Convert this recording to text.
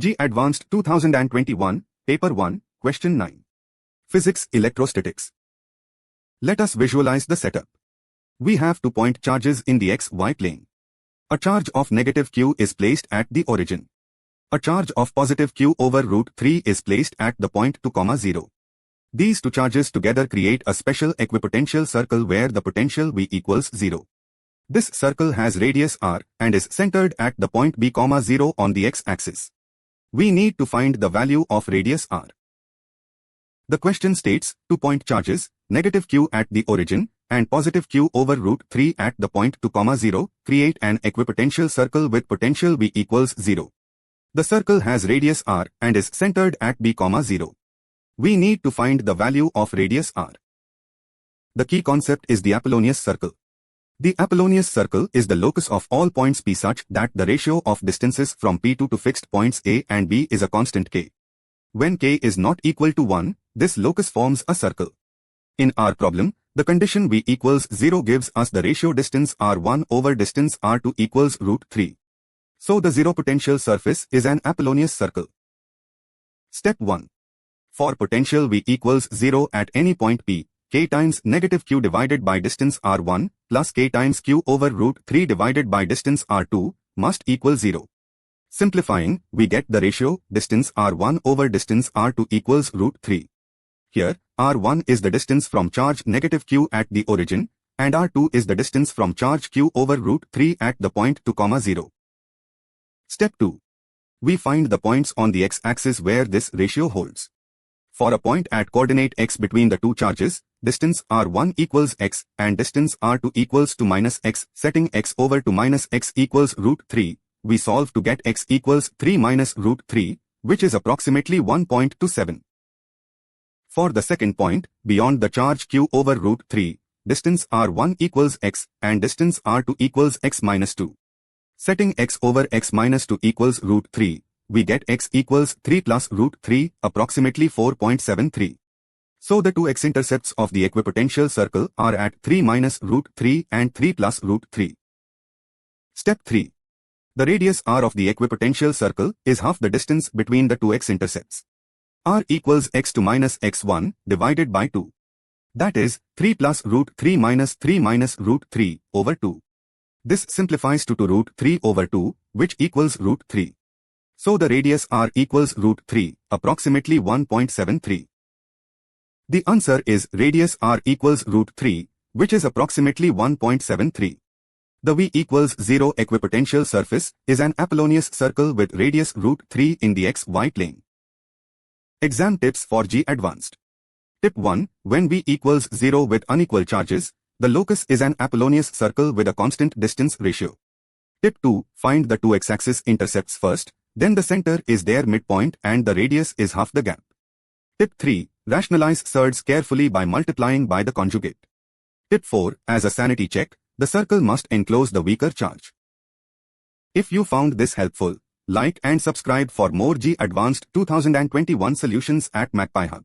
JEE Advanced 2021, Paper 1, Question 9. Physics Electrostatics. Let us visualize the setup. We have 2 point charges in the xy plane. A charge of negative q is placed at the origin. A charge of positive q over root 3 is placed at the point 2, 0. These 2 charges together create a special equipotential circle where the potential V equals 0. This circle has radius r and is centered at the point B, 0 on the x-axis. We need to find the value of radius r. The question states 2 point charges, negative q at the origin and positive q over root 3 at the point 2, 0, create an equipotential circle with potential V equals 0. The circle has radius r and is centered at B, 0. We need to find the value of radius r. The key concept is the Apollonius circle. The Apollonius circle is the locus of all points P such that the ratio of distances from P2 to fixed points A and B is a constant k. When k is not equal to 1, this locus forms a circle. In our problem, the condition V equals 0 gives us the ratio distance r1 over distance r2 equals root 3. So the zero potential surface is an Apollonius circle. Step 1. For potential V equals 0 at any point P, k times negative q divided by distance r1 plus k times q over root 3 divided by distance r2 must equal 0. Simplifying, we get the ratio distance r1 over distance r2 equals root 3. Here, r1 is the distance from charge negative q at the origin, and r2 is the distance from charge q over root 3 at the point 2, 0. Step 2. We find the points on the x-axis where this ratio holds. For a point at coordinate x between the 2 charges, distance r1 equals x and distance r2 equals to minus x, setting x over to minus x equals root 3, we solve to get x equals 3 minus root 3, which is approximately 1.27. For the second point, beyond the charge q over root 3, distance r1 equals x and distance r2 equals x minus 2. Setting x over x minus 2 equals root 3, we get x equals 3 plus root 3, approximately 4.73. So the 2 x-intercepts of the equipotential circle are at 3 minus root 3 and 3 plus root 3. Step 3. The radius r of the equipotential circle is half the distance between the 2 x-intercepts. R equals x to minus x1 divided by 2. That is, 3 plus root 3 minus root 3 over 2. This simplifies to root 3 over 2, which equals root 3. So the radius r equals root 3, approximately 1.73. The answer is radius r equals root 3, which is approximately 1.73. The V equals 0 equipotential surface is an Apollonius circle with radius root 3 in the xy plane. Exam tips for JEE Advanced. Tip 1. When V equals 0 with unequal charges, the locus is an Apollonius circle with a constant distance ratio. Tip 2. Find the 2 x-axis intercepts first, then the center is their midpoint and the radius is half the gap. Tip 3. Rationalize surds carefully by multiplying by the conjugate. Tip 4. As a sanity check, the circle must enclose the weaker charge. If you found this helpful, like and subscribe for more JEE Advanced 2021 solutions at MAGPIEHUB.